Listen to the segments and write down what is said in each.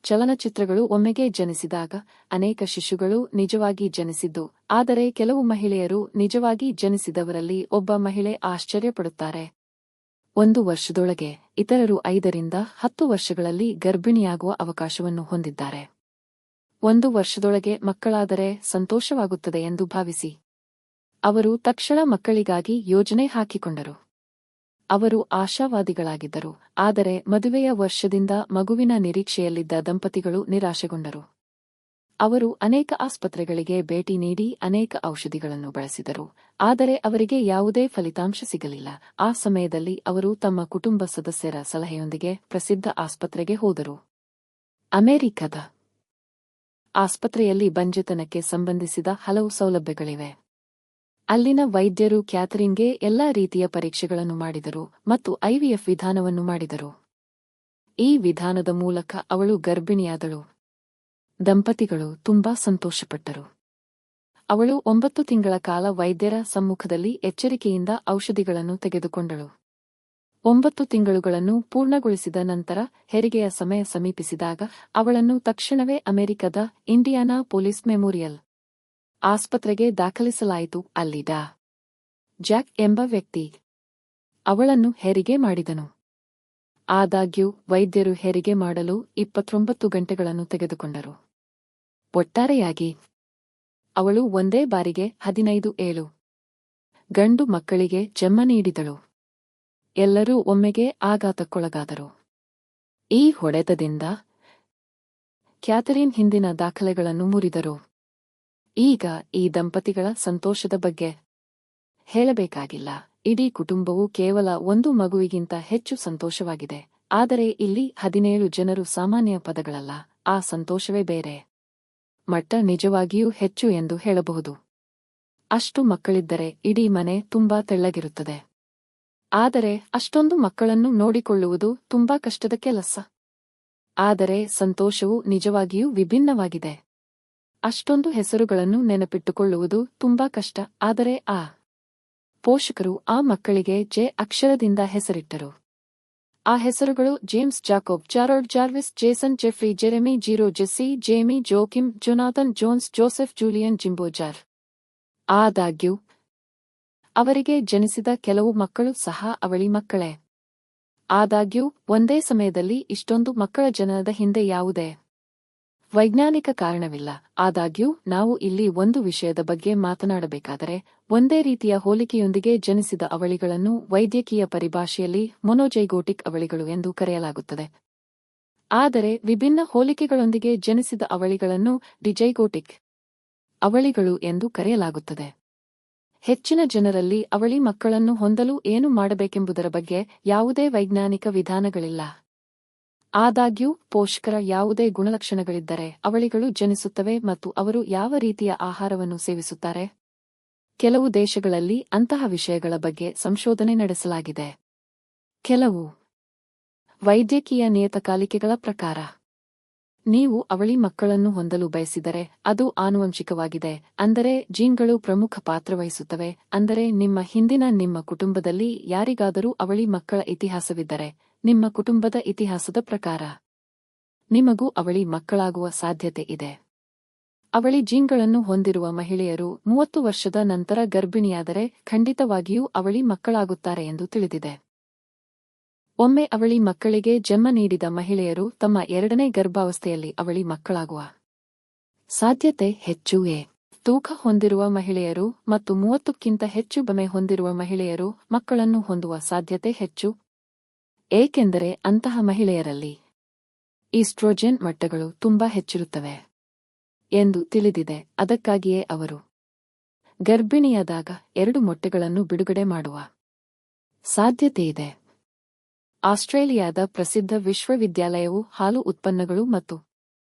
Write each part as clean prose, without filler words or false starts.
ಚಲನಚಿತ್ರಗಳು ಒಮ್ಮೆಗೆ ಜನಿಸಿದಾಗ ಅನೇಕ ಶಿಶುಗಳು ನಿಜವಾಗಿ ಜನಿಸಿದ್ದು, ಆದರೆ ಕೆಲವು ಮಹಿಳೆಯರು ನಿಜವಾಗಿ ಜನಿಸಿದವರಲ್ಲಿ ಒಬ್ಬ ಮಹಿಳೆ ಆಶ್ಚರ್ಯಪಡುತ್ತಾರೆ. 1 ವರ್ಷದೊಳಗೆ ಇತರರು 5 ರಿಂದ 10 ವರ್ಷಗಳಲ್ಲಿ ಗರ್ಭಿಣಿಯಾಗುವ ಅವಕಾಶವನ್ನು ಹೊಂದಿದ್ದಾರೆ. 1 ವರ್ಷದೊಳಗೆ ಮಕ್ಕಳಾದರೆ ಸಂತೋಷವಾಗುತ್ತದೆ ಎಂದು ಭಾವಿಸಿ. ಅವರು ತಕ್ಷಣ ಮಕ್ಕಳಿಗಾಗಿ ಯೋಜನೆ ಹಾಕಿಕೊಂಡರು. ಅವರು ಆಶಾವಾದಿಗಳಾಗಿದ್ದರು, ಆದರೆ ಮದುವೆಯ ವರ್ಷದಿಂದ ಮಗುವಿನ ನಿರೀಕ್ಷೆಯಲ್ಲಿದ್ದ ದಂಪತಿಗಳು ನಿರಾಶೆಗೊಂಡರು. ಅವರು ಅನೇಕ ಆಸ್ಪತ್ರೆಗಳಿಗೆ ಭೇಟಿ ನೀಡಿ ಅನೇಕ ಔಷಧಿಗಳನ್ನು ಬಳಸಿದರು, ಆದರೆ ಅವರಿಗೆ ಯಾವುದೇ ಫಲಿತಾಂಶ ಸಿಗಲಿಲ್ಲ. ಆ ಸಮಯದಲ್ಲಿ ಅವರು ತಮ್ಮ ಕುಟುಂಬ ಸದಸ್ಯರ ಸಲಹೆಯೊಂದಿಗೆ ಪ್ರಸಿದ್ಧ ಆಸ್ಪತ್ರೆಗೆ ಹೋದರು. ಅಮೆರಿಕದ ಆಸ್ಪತ್ರೆಯಲ್ಲಿ ಬಂಜೆತನಕ್ಕೆ ಸಂಬಂಧಿಸಿದ ಹಲವು ಸೌಲಭ್ಯಗಳಿವೆ. ಅಲ್ಲಿನ ವೈದ್ಯರು ಕ್ಯಾಥರಿನ್ಗೆ ಎಲ್ಲಾ ರೀತಿಯ ಪರೀಕ್ಷೆಗಳನ್ನು ಮಾಡಿದರು ಮತ್ತು ಐವಿಎಫ್ ವಿಧಾನವನ್ನು ಮಾಡಿದರು. ಈ ವಿಧಾನದ ಮೂಲಕ ಅವಳು ಗರ್ಭಿಣಿಯಾದಳು. ದಂಪತಿಗಳು ತುಂಬಾ ಸಂತೋಷಪಟ್ಟರು. ಅವಳು 9 ತಿಂಗಳ ಕಾಲ ವೈದ್ಯರ ಸಮ್ಮುಖದಲ್ಲಿ ಎಚ್ಚರಿಕೆಯಿಂದ ಔಷಧಿಗಳನ್ನು ತೆಗೆದುಕೊಂಡಳು. 9 ತಿಂಗಳುಗಳನ್ನು ಪೂರ್ಣಗೊಳಿಸಿದ ನಂತರ ಹೆರಿಗೆಯ ಸಮಯ ಸಮೀಪಿಸಿದಾಗ ಅವಳನ್ನು ತಕ್ಷಣವೇ ಅಮೆರಿಕದ ಇಂಡಿಯಾನಾ ಪೊಲೀಸ್ ಮೆಮೋರಿಯಲ್ ಆಸ್ಪತ್ರೆಗೆ ದಾಖಲಿಸಲಾಯಿತು. ಅಲ್ಲಿ ಡಾ. ಜಾಕ್ ಎಂಬ ವ್ಯಕ್ತಿ ಅವಳನ್ನು ಹೆರಿಗೆ ಮಾಡಿದನು. ಆದಾಗ್ಯೂ ವೈದ್ಯರು ಹೆರಿಗೆ ಮಾಡಲು 29 ಗಂಟೆಗಳನ್ನು ತೆಗೆದುಕೊಂಡರು. ಒಟ್ಟಾರೆಯಾಗಿ ಅವಳು ಒಂದೇ ಬಾರಿಗೆ 15 ಗಂಡು ಮಕ್ಕಳಿಗೆ ಜನ್ಮ ನೀಡಿದಳು. ಎಲ್ಲರೂ ಒಮ್ಮೆಗೆ ಆಘಾತಕ್ಕೊಳಗಾದರು. ಈ ಹೊಡೆತದಿಂದ ಕ್ಯಾಥರಿನ್ ಹಿಂದಿನ ದಾಖಲೆಗಳನ್ನು ಮುರಿದರು. ಈಗ ಈ ದಂಪತಿಗಳ ಸಂತೋಷದ ಬಗ್ಗೆ ಹೇಳಬೇಕಾಗಿಲ್ಲ. ಇಡೀ ಕುಟುಂಬವು ಕೇವಲ ಒಂದು ಮಗುವಿಗಿಂತ ಹೆಚ್ಚು ಸಂತೋಷವಾಗಿದೆ. ಆದರೆ ಇಲ್ಲಿ 17 ಜನರು ಸಾಮಾನ್ಯ ಪದಗಳಲ್ಲ, ಆ ಸಂತೋಷವೇ ಬೇರೆ ಮಟ್ಟ, ನಿಜವಾಗಿಯೂ ಹೆಚ್ಚು ಎಂದು ಹೇಳಬಹುದು. ಅಷ್ಟು ಮಕ್ಕಳಿದ್ದರೆ ಇಡೀ ಮನೆ ತುಂಬಾ ತೆಳ್ಳಗಿರುತ್ತದೆ. ಆದರೆ ಅಷ್ಟೊಂದು ಮಕ್ಕಳನ್ನು ನೋಡಿಕೊಳ್ಳುವುದು ತುಂಬಾ ಕಷ್ಟದ ಕೆಲಸ. ಆದರೆ ಸಂತೋಷವು ನಿಜವಾಗಿಯೂ ವಿಭಿನ್ನವಾಗಿದೆ. ಅಷ್ಟೊಂದು ಹೆಸರುಗಳನ್ನು ನೆನಪಿಟ್ಟುಕೊಳ್ಳುವುದು ತುಂಬಾ ಕಷ್ಟ, ಆದರೆ ಆ ಪೋಷಕರು ಆ ಮಕ್ಕಳಿಗೆ ಜೆ ಅಕ್ಷರದಿಂದ ಹೆಸರಿಟ್ಟರು. ಆ ಹೆಸರುಗಳು James, Jacob, Jarrod, Jarvis, Jason, Jeffrey, Jeremy, Jiro, Jessie, Jamie, Joachim, Jonathan, Jones, Joseph, Julian, Jimbo, Jar. ಆದಾಗ್ಯೂ ಅವರಿಗೆ ಜನಿಸಿದ ಕೆಲವು ಮಕ್ಕಳು ಸಹ ಅವಳಿ ಮಕ್ಕಳೇ. ಆದಾಗ್ಯೂ ಒಂದೇ ಸಮಯದಲ್ಲಿ ಇಷ್ಟೊಂದು ಮಕ್ಕಳ ಜನನದ ಹಿಂದೆ ಯಾವುದೇ ವೈಜ್ಞಾನಿಕ ಕಾರಣವಿಲ್ಲ. ಆದಾಗ್ಯೂ ನಾವು ಇಲ್ಲಿ ಒಂದು ವಿಷಯದ ಬಗ್ಗೆ ಮಾತನಾಡಬೇಕಾದರೆ, ಒಂದೇ ರೀತಿಯ ಹೋಲಿಕೆಯೊಂದಿಗೆ ಜನಿಸಿದ ಅವಳಿಗಳನ್ನು ವೈದ್ಯಕೀಯ ಪರಿಭಾಷೆಯಲ್ಲಿ ಮೊನೊಜೈಗೋಟಿಕ್ ಅವಳಿಗಳು ಎಂದು ಕರೆಯಲಾಗುತ್ತದೆ. ಆದರೆ ವಿಭಿನ್ನ ಹೋಲಿಕೆಗಳೊಂದಿಗೆ ಜನಿಸಿದ ಅವಳಿಗಳನ್ನು ಡಿಜೈಗೋಟಿಕ್ ಅವಳಿಗಳು ಎಂದು ಕರೆಯಲಾಗುತ್ತದೆ. ಹೆಚ್ಚಿನ ಜನರಲ್ಲಿ ಅವಳಿ ಮಕ್ಕಳನ್ನು ಹೊಂದಲು ಏನು ಮಾಡಬೇಕೆಂಬುದರ ಬಗ್ಗೆ ಯಾವುದೇ ವೈಜ್ಞಾನಿಕ ವಿಧಾನಗಳಿಲ್ಲ. ಆದಾಗ್ಯೂ ಪೋಷಕರ ಯಾವುದೇ ಗುಣಲಕ್ಷಣಗಳಿದ್ದರೆ ಅವಳಿಗಳು ಜನಿಸುತ್ತವೆ ಮತ್ತು ಅವರು ಯಾವ ರೀತಿಯ ಆಹಾರವನ್ನು ಸೇವಿಸುತ್ತಾರೆ. ಕೆಲವು ದೇಶಗಳಲ್ಲಿ ಅಂತಹ ವಿಷಯಗಳ ಬಗ್ಗೆ ಸಂಶೋಧನೆ ನಡೆಸಲಾಗಿದೆ. ಕೆಲವು ವೈದ್ಯಕೀಯ ನಿಯತಕಾಲಿಕೆಗಳ ಪ್ರಕಾರ ನೀವು ಅವಳಿ ಮಕ್ಕಳನ್ನು ಹೊಂದಲು ಬಯಸಿದರೆ ಅದು ಆನುವಂಶಿಕವಾಗಿದೆ, ಅಂದರೆ ಜೀನ್ಗಳು ಪ್ರಮುಖ ಪಾತ್ರ ವಹಿಸುತ್ತವೆ. ಅಂದರೆ ನಿಮ್ಮ ಕುಟುಂಬದಲ್ಲಿ ಯಾರಿಗಾದರೂ ಅವಳಿ ಮಕ್ಕಳ ಇತಿಹಾಸವಿದ್ದರೆ, ನಿಮ್ಮ ಕುಟುಂಬದ ಇತಿಹಾಸದ ಪ್ರಕಾರ ನಿಮಗೂ ಅವಳಿ ಮಕ್ಕಳಾಗುವ ಸಾಧ್ಯತೆ ಇದೆ. ಅವಳಿ ಜೀನ್ಗಳನ್ನು ಹೊಂದಿರುವ ಮಹಿಳೆಯರು 30 ವರ್ಷದ ನಂತರ ಗರ್ಭಿಣಿಯಾದರೆ ಖಂಡಿತವಾಗಿಯೂ ಅವಳಿ ಮಕ್ಕಳಾಗುತ್ತಾರೆ ಎಂದು ತಿಳಿದಿದೆ. ಒಮ್ಮೆ ಅವಳಿ ಮಕ್ಕಳಿಗೆ ಜನ್ಮ ನೀಡಿದ ಮಹಿಳೆಯರು ತಮ್ಮ 2ನೇ ಗರ್ಭಾವಸ್ಥೆಯಲ್ಲಿ ಅವಳಿ ಮಕ್ಕಳಾಗುವ ಸಾಧ್ಯತೆ ಹೆಚ್ಚು. ತೂಕ ಹೊಂದಿರುವ ಮಹಿಳೆಯರು ಮತ್ತು 30ಕ್ಕಿಂತ ಹೆಚ್ಚು ಬಮೆ ಹೊಂದಿರುವ ಮಹಿಳೆಯರು ಮಕ್ಕಳನ್ನು ಹೊಂದುವ ಸಾಧ್ಯತೆ ಹೆಚ್ಚು, ಏಕೆಂದರೆ ಅಂತಹ ಮಹಿಳೆಯರಲ್ಲಿ ಈಸ್ಟ್ರೋಜೆನ್ ಮಟ್ಟಗಳು ತುಂಬಾ ಹೆಚ್ಚಿರುತ್ತವೆ ಎಂದು ತಿಳಿದಿದೆ. ಅದಕ್ಕಾಗಿಯೇ ಅವರು ಗರ್ಭಿಣಿಯಾದಾಗ 2 ಮೊಟ್ಟೆಗಳನ್ನು ಬಿಡುಗಡೆ ಮಾಡುವ ಸಾಧ್ಯತೆಯಿದೆ. ಆಸ್ಟ್ರೇಲಿಯಾದ ಪ್ರಸಿದ್ಧ ವಿಶ್ವವಿದ್ಯಾಲಯವು ಹಾಲು ಉತ್ಪನ್ನಗಳು ಮತ್ತು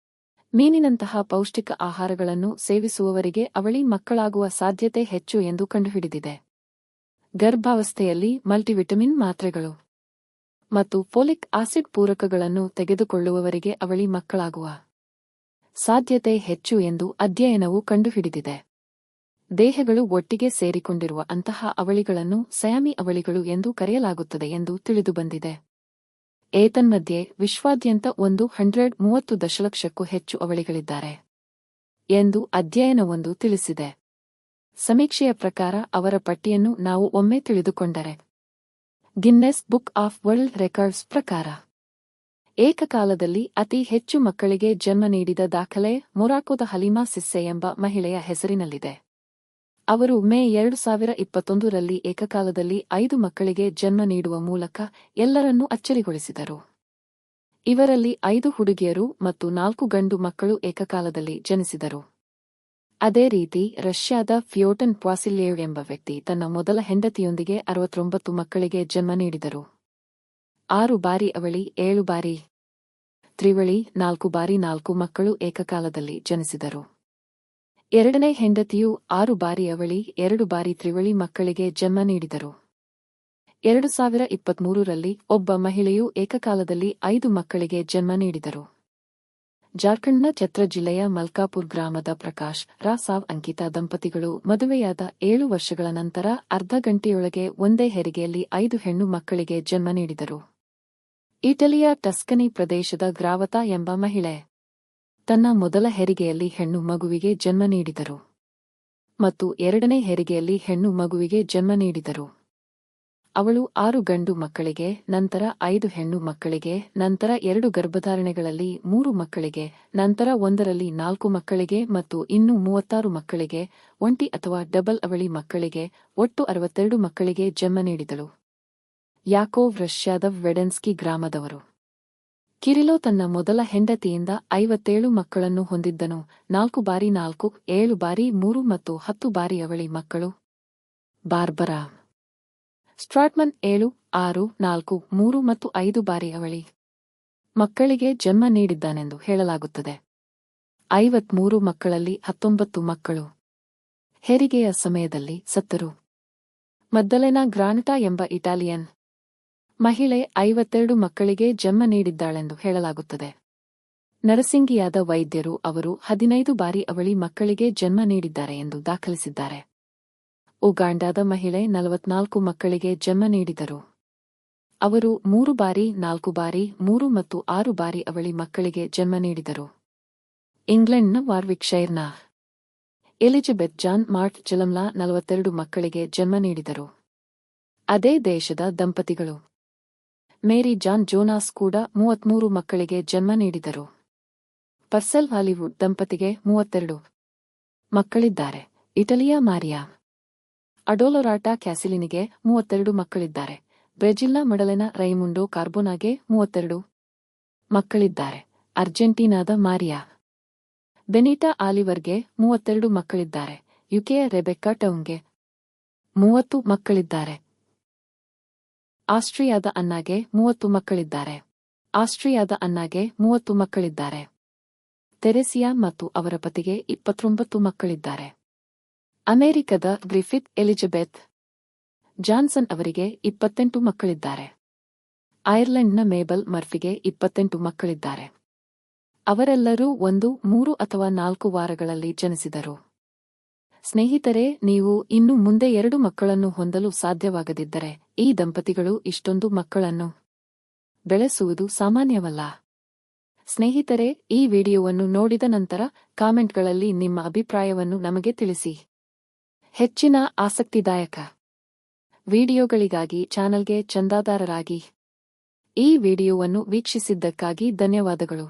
ಮೀನಿನಂತಹ ಪೌಷ್ಟಿಕ ಆಹಾರಗಳನ್ನು ಸೇವಿಸುವವರಿಗೆ ಅವಳಿ ಮಕ್ಕಳಾಗುವ ಸಾಧ್ಯತೆ ಹೆಚ್ಚು ಎಂದು ಕಂಡುಹಿಡಿದಿದೆ. ಗರ್ಭಾವಸ್ಥೆಯಲ್ಲಿ ಮಲ್ಟಿವಿಟಮಿನ್ ಮಾತ್ರೆಗಳು ಮತ್ತು ಫೋಲಿಕ್ ಆಸಿಡ್ ಪೂರಕಗಳನ್ನು ತೆಗೆದುಕೊಳ್ಳುವವರಿಗೆ ಅವಳಿ ಮಕ್ಕಳಾಗುವ ಸಾಧ್ಯತೆ ಹೆಚ್ಚು ಎಂದು ಅಧ್ಯಯನವು ಕಂಡುಹಿಡಿದಿದೆ. ದೇಹಗಳು ಒಟ್ಟಿಗೆ ಸೇರಿಕೊಂಡಿರುವ ಅಂತಹ ಅವಳಿಗಳನ್ನು ಸಯಾಮಿ ಅವಳಿಗಳು ಎಂದು ಕರೆಯಲಾಗುತ್ತದೆ ಎಂದು ತಿಳಿದುಬಂದಿದೆ. ಏತನ್ಮಧ್ಯೆ ವಿಶ್ವಾದ್ಯಂತ 130 ದಶಲಕ್ಷಕ್ಕೂ ಹೆಚ್ಚು ಅವಳಿಗಳಿದ್ದಾರೆ ಎಂದು ಅಧ್ಯಯನವೊಂದು ತಿಳಿಸಿದೆ. ಸಮೀಕ್ಷೆಯ ಪ್ರಕಾರ ಅವರ ಪಟ್ಟಿಯನ್ನು ನಾವು ಒಮ್ಮೆ ತಿಳಿದುಕೊಂಡರೆ Guinness book of world records ಪ್ರಕಾರ ಏಕಕಾಲದಲ್ಲಿ ಅತಿ ಹೆಚ್ಚು ಮಕ್ಕಳಿಗೆ ಜನ್ಮ ನೀಡಿದ ದಾಖಲೆ ಮೊರಾಕೋದ ಹಲೀಮಾ ಸಿಸ್ಸೆ ಎಂಬ ಮಹಿಳೆಯ ಹೆಸರಿನಲ್ಲಿದೆ. ಅವರು ಮೇ 2021ರಲ್ಲಿ ಏಕಕಾಲದಲ್ಲಿ 5 ಮಕ್ಕಳಿಗೆ ಜನ್ಮ ನೀಡುವ ಮೂಲಕ ಎಲ್ಲರನ್ನೂ ಅಚ್ಚರಿಗೊಳಿಸಿದರು. ಇವರಲ್ಲಿ 5 ಹುಡುಗಿಯರು ಮತ್ತು 4 ಗಂಡು ಮಕ್ಕಳು ಏಕಕಾಲದಲ್ಲಿ ಜನಿಸಿದರು. ಅದೇ ರೀತಿ ರಷ್ಯಾದ ಫ್ಯೋಟನ್ ಪಾಸಿಲ್ಯೇವ್ ಎಂಬ ವ್ಯಕ್ತಿ ತನ್ನ ಮೊದಲ ಹೆಂಡತಿಯೊಂದಿಗೆ 69 ಮಕ್ಕಳಿಗೆ ಜನ್ಮ ನೀಡಿದರು. 6 ಬಾರಿ ಅವಳಿ, 7 ಬಾರಿ ತ್ರಿವಳಿ, 4 ಬಾರಿ 4 ಮಕ್ಕಳು ಏಕಕಾಲದಲ್ಲಿ ಜನಿಸಿದರು. ಎರಡನೇ ಹೆಂಡತಿಯು 6 ಬಾರಿ ಅವಳಿ, 2 ಬಾರಿ ತ್ರಿವಳಿ ಮಕ್ಕಳಿಗೆ ಜನ್ಮ ನೀಡಿದರು. 2023ರಲ್ಲಿ ಒಬ್ಬ ಮಹಿಳೆಯು ಏಕಕಾಲದಲ್ಲಿ 5 ಮಕ್ಕಳಿಗೆ ಜನ್ಮ ನೀಡಿದರು. ಜಾರ್ಖಂಡ್ನ ಛತ್ರ ಜಿಲ್ಲೆಯ ಮಲ್ಕಾಪುರ್ ಗ್ರಾಮದ ಪ್ರಕಾಶ್ ರಾವ್ ಅಂಕಿತಾ ದಂಪತಿಗಳು ಮದುವೆಯಾದ 7 ವರ್ಷಗಳ ನಂತರ ಅರ್ಧ ಗಂಟೆಯೊಳಗೆ ಒಂದೇ ಹೆರಿಗೆಯಲ್ಲಿ 5 ಹೆಣ್ಣು ಮಕ್ಕಳಿಗೆ ಜನ್ಮ ನೀಡಿದರು. ಇಟಲಿಯ ಟಸ್ಕನಿ ಪ್ರದೇಶದ ಗ್ರಾವತಾ ಎಂಬ ಮಹಿಳೆ ತನ್ನ ಮೊದಲ ಹೆರಿಗೆಯಲ್ಲಿ ಹೆಣ್ಣು ಮಗುವಿಗೆ ಜನ್ಮ ನೀಡಿದರು ಮತ್ತು ಎರಡನೇ ಹೆರಿಗೆಯಲ್ಲಿ ಹೆಣ್ಣು ಮಗುವಿಗೆ ಜನ್ಮ ನೀಡಿದರು. ಅವಳು 6 ಗಂಡು ಮಕ್ಕಳಿಗೆ, ನಂತರ 5 ಹೆಣ್ಣು ಮಕ್ಕಳಿಗೆ, ನಂತರ 2 ಗರ್ಭಧಾರಣೆಗಳಲ್ಲಿ 3 ಮಕ್ಕಳಿಗೆ, ನಂತರ 1ರಲ್ಲಿ 4 ಮಕ್ಕಳಿಗೆ ಮತ್ತು ಇನ್ನೂ 36 ಮಕ್ಕಳಿಗೆ, ಒಂಟಿ ಅಥವಾ ಡಬಲ್ ಅವಳಿ ಮಕ್ಕಳಿಗೆ, ಒಟ್ಟು 62 ಮಕ್ಕಳಿಗೆ ಜನ್ಮ ನೀಡಿದಳು. ಯಾಕೋವ್ ರಷ್ಯಾದ ವೆಡೆನ್ಸ್ಕಿ ಗ್ರಾಮದವರು. ಕಿರಿಲೋ ತನ್ನ ಮೊದಲ ಹೆಂಡತಿಯಿಂದ 57 ಮಕ್ಕಳನ್ನು ಹೊಂದಿದ್ದನು. 4 ಬಾರಿ 4, 7 ಬಾರಿ 3 ಮತ್ತು 10 ಬಾರಿ ಅವಳಿ ಮಕ್ಕಳು. ಬಾರ್ಬರಾ ಸ್ಟ್ರಾಟ್ಮನ್ 7, 6, 4, 3 ಮತ್ತು 5 ಬಾರಿ ಅವಳಿ ಮಕ್ಕಳಿಗೆ ಜನ್ಮ ನೀಡಿದ್ದಾನೆಂದು ಹೇಳಲಾಗುತ್ತದೆ. 53 ಮಕ್ಕಳಲ್ಲಿ 19 ಮಕ್ಕಳು ಹೆರಿಗೆಯ ಸಮಯದಲ್ಲಿ ಸತ್ತರು. ಮದ್ದಲೆನಾ ಗ್ರಾನಟಾ ಎಂಬ ಇಟಾಲಿಯನ್ ಮಹಿಳೆ 52 ಮಕ್ಕಳಿಗೆ ಜನ್ಮ ನೀಡಿದ್ದಾಳೆಂದು ಹೇಳಲಾಗುತ್ತದೆ. ನರಸಿಂಗಿಯಾದ ವೈದ್ಯರು ಅವರು 15 ಬಾರಿ ಅವಳಿ ಮಕ್ಕಳಿಗೆ ಜನ್ಮ ನೀಡಿದ್ದಾರೆ ಎಂದು ದಾಖಲಿಸಿದ್ದಾರೆ. ಉಗಾಂಡಾದ ಮಹಿಳೆ 44 ಮಕ್ಕಳಿಗೆ ಜನ್ಮ ನೀಡಿದರು. ಅವರು 3 ಬಾರಿ 4 ಬಾರಿ 3 ಮತ್ತು 6 ಬಾರಿ ಅವಳಿ ಮಕ್ಕಳಿಗೆ ಜನ್ಮ ನೀಡಿದರು. ಇಂಗ್ಲೆಂಡ್ನ ವಾರ್ವಿಕ್ಶೈರ್ನ ಎಲಿಜಬೆತ್ ಜಾನ್ ಮಾರ್ಟ್ ಜಲಮ್ಲಾ 42 ಮಕ್ಕಳಿಗೆ ಜನ್ಮ ನೀಡಿದರು. ಅದೇ ದೇಶದ ದಂಪತಿಗಳು ಮೇರಿ ಜಾನ್ ಜೋನಾಸ್ ಕೂಡ 33 ಮಕ್ಕಳಿಗೆ ಜನ್ಮ ನೀಡಿದರು. ಪರ್ಸೆಲ್ ಹಾಲಿವುಡ್ ದಂಪತಿಗೆ 32 ಮಕ್ಕಳಿದ್ದಾರೆ. ಇಟಲಿಯ ಮಾರಿಯಾ ಅಡೋಲೊರಾಟಾ ಕ್ಯಾಸಿಲಿನಿಗೆ 32 ಮಕ್ಕಳಿದ್ದಾರೆ. ಬ್ರೆಜಿಲ್ನ ಮಡಲೆನಾ ರೈಮುಂಡೋ ಕಾರ್ಬೋನಾಗೆ 32 ಮಕ್ಕಳಿದ್ದಾರೆ. ಅರ್ಜೆಂಟೀನಾದ ಮಾರಿಯಾ ಬೆನಿಟಾ ಆಲಿವರ್ಗೆ 32 ಮಕ್ಕಳಿದ್ದಾರೆ. ಯುಕೆಯ ರೆಬೆಕ್ಕಾ ಟೌನ್ಗೆ 30 ಮಕ್ಕಳಿದ್ದಾರೆ. ಆಸ್ಟ್ರಿಯಾದ ಅನ್ನಾಗೆ 30 ಮಕ್ಕಳಿದ್ದಾರೆ. ಆಸ್ಟ್ರಿಯಾದ ಅನ್ನಾಗೆ 30 ಮಕ್ಕಳಿದ್ದಾರೆ. ತೆರೆಸಿಯಾ ಮತ್ತು ಅವರ ಪತಿಗೆ 29 ಮಕ್ಕಳಿದ್ದಾರೆ. ಅಮೆರಿಕದ ಗ್ರಿಫಿತ್ ಎಲಿಜಬೆತ್ ಜಾನ್ಸನ್ ಅವರಿಗೆ 28 ಮಕ್ಕಳಿದ್ದಾರೆ. ಐರ್ಲೆಂಡ್ನ ಮೇಬಲ್ ಮರ್ಫಿಗೆ 28 ಮಕ್ಕಳಿದ್ದಾರೆ. ಅವರೆಲ್ಲರೂ 1, 3 ಅಥವಾ 4 ವಾರಗಳಲ್ಲಿ ಜನಿಸಿದರು. ಸ್ನೇಹಿತರೆ, ನೀವು ಇನ್ನು ಮುಂದೆ 2 ಮಕ್ಕಳನ್ನು ಹೊಂದಲು ಸಾಧ್ಯವಾಗದಿದ್ದರೆ ಈ ದಂಪತಿಗಳು ಇಷ್ಟೊಂದು ಮಕ್ಕಳನ್ನು ಬೆಳೆಸುವುದು ಸಾಮಾನ್ಯವಲ್ಲ. ಸ್ನೇಹಿತರೆ, ಈ ವಿಡಿಯೋವನ್ನು ನೋಡಿದ ನಂತರ ಕಾಮೆಂಟ್ಗಳಲ್ಲಿ ನಿಮ್ಮ ಅಭಿಪ್ರಾಯವನ್ನು ನಮಗೆ ತಿಳಿಸಿ. ಹೆಚ್ಚಿನ ಆಸಕ್ತಿದಾಯಕ ವಿಡಿಯೋಗಳಿಗಾಗಿ ಚಾನಲ್ಗೆ ಚಂದಾದಾರರಾಗಿ. ಈ ವಿಡಿಯೋವನ್ನು ವೀಕ್ಷಿಸಿದ್ದಕ್ಕಾಗಿ ಧನ್ಯವಾದಗಳು.